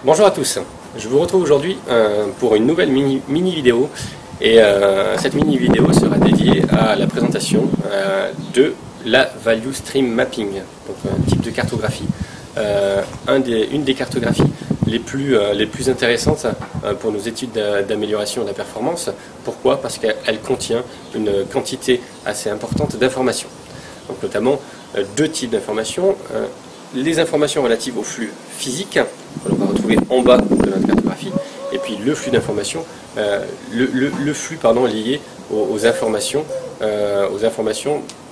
Bonjour à tous, je vous retrouve aujourd'hui pour une nouvelle mini vidéo et cette mini vidéo sera dédiée à la présentation de la Value Stream Mapping, donc un type de cartographie, une des cartographies les plus intéressantes pour nos études d'amélioration de la performance. Pourquoi? Parce qu'elle contient une quantité assez importante d'informations, donc notamment deux types d'informations. Les informations relatives au flux physique, que l'on va retrouver en bas de notre cartographie, et puis le flux d'informations, le flux lié aux informations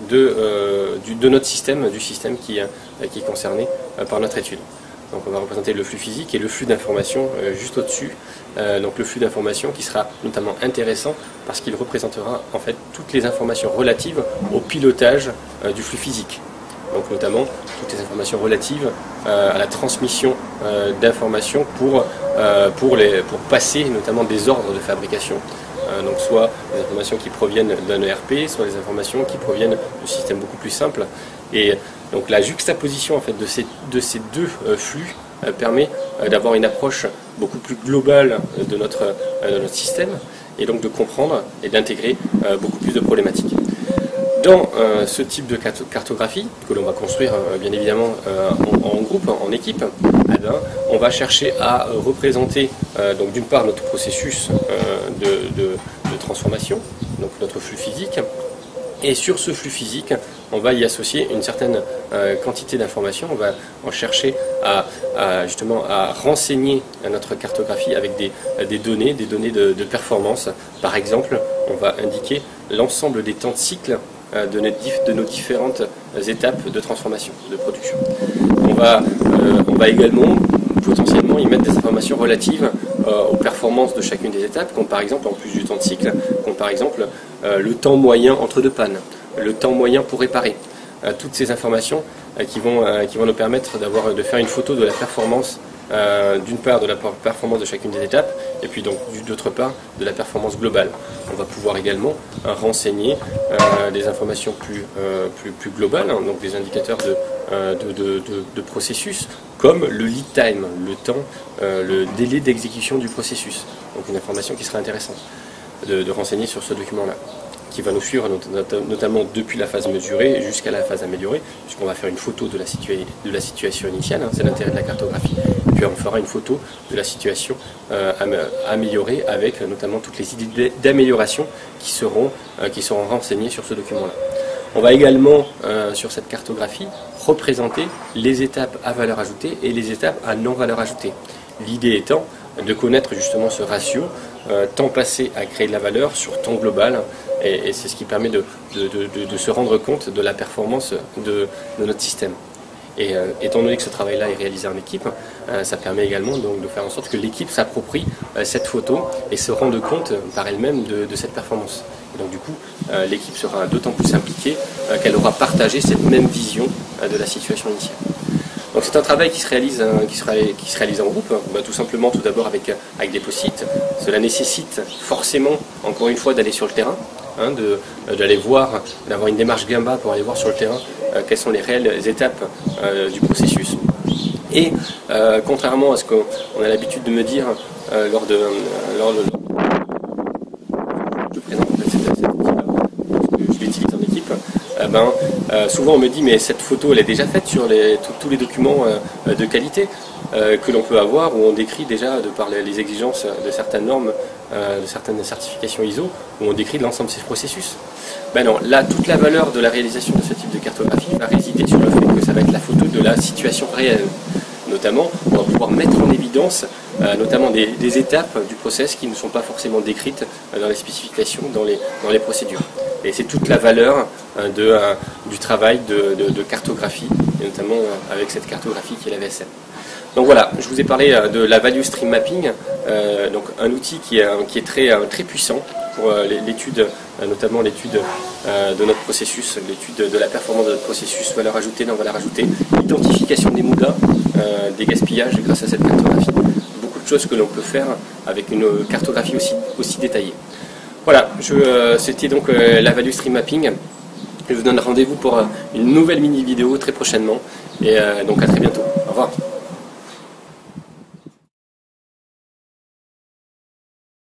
de notre système, du système qui est concerné par notre étude. Donc on va représenter le flux physique et le flux d'informations juste au-dessus. Donc le flux d'informations qui sera notamment intéressant parce qu'il représentera en fait toutes les informations relatives au pilotage du flux physique. Donc notamment toutes les informations relatives à la transmission d'informations pour passer notamment des ordres de fabrication. Donc soit des informations qui proviennent d'un ERP, soit des informations qui proviennent de systèmes beaucoup plus simples. Et donc la juxtaposition en fait de ces deux flux permet d'avoir une approche beaucoup plus globale de notre système et donc de comprendre et d'intégrer beaucoup plus de problématiques. Dans ce type de cartographie, que l'on va construire bien évidemment en groupe, en équipe, on va chercher à représenter donc d'une part notre processus de transformation, donc notre flux physique, et sur ce flux physique, on va y associer une certaine quantité d'informations. On va en chercher justement à renseigner notre cartographie avec des données de performance. Par exemple, on va indiquer l'ensemble des temps de cycle de nos différentes étapes de transformation, de production. On va également potentiellement y mettre des informations relatives aux performances de chacune des étapes, comme par exemple, en plus du temps de cycle, comme par exemple le temps moyen entre deux pannes, le temps moyen pour réparer. Toutes ces informations qui vont nous permettre de faire une photo de la performance, d'une part de la performance de chacune des étapes, et puis donc d'autre part de la performance globale. On va pouvoir également renseigner des informations plus globales, hein, donc des indicateurs de processus, comme le lead time, le temps, le délai d'exécution du processus. Donc une information qui sera intéressante de renseigner sur ce document-là, qui va nous suivre notamment depuis la phase mesurée jusqu'à la phase améliorée, puisqu'on va faire une photo de la situation initiale, hein, c'est l'intérêt de la cartographie, et puis on fera une photo de la situation améliorée avec notamment toutes les idées d'amélioration qui seront renseignées sur ce document-là. On va également, sur cette cartographie, représenter les étapes à valeur ajoutée et les étapes à non valeur ajoutée. L'idée étant de connaître justement ce ratio, temps passé à créer de la valeur sur temps global, et c'est ce qui permet de se rendre compte de la performance de notre système. Et étant donné que ce travail-là est réalisé en équipe, ça permet également donc de faire en sorte que l'équipe s'approprie cette photo et se rende compte par elle-même de cette performance. Et donc du coup, l'équipe sera d'autant plus impliquée qu'elle aura partagé cette même vision de la situation initiale. Donc c'est un travail qui se réalise en groupe, tout simplement tout d'abord avec des post-it. Cela nécessite forcément, encore une fois, d'aller sur le terrain, hein, d'aller voir, d'avoir une démarche Gemba pour aller voir sur le terrain quelles sont les réelles étapes du processus. Et contrairement à ce qu'on a l'habitude de me dire lors de je présente en fait cette outil-là, je l'utilise en équipe, souvent on me dit mais cette photo elle est déjà faite sur tous les documents de qualité que l'on peut avoir, où on décrit déjà de par les exigences de certaines normes, de certaines certifications ISO, où on décrit l'ensemble de ces processus. Ben non, là toute la valeur de la réalisation de ce type de cartographie va résider sur le fait que ça va être la photo de la situation réelle. Notamment, on va pouvoir mettre en évidence notamment des étapes du process qui ne sont pas forcément décrites dans les spécifications, dans les procédures. Et c'est toute la valeur du travail de cartographie, et notamment avec cette cartographie qui est la VSM. Donc voilà, je vous ai parlé de la Value Stream Mapping, donc un outil qui est très puissant pour l'étude, notamment l'étude de notre processus, l'étude de la performance de notre processus, valeur ajoutée, non valeur ajoutée, l'identification des moudas, des gaspillages grâce à cette cartographie. Beaucoup de choses que l'on peut faire avec une cartographie aussi détaillée. Voilà, c'était donc la Value Stream Mapping. Je vous donne rendez-vous pour une nouvelle mini vidéo très prochainement, et donc à très bientôt. Au revoir.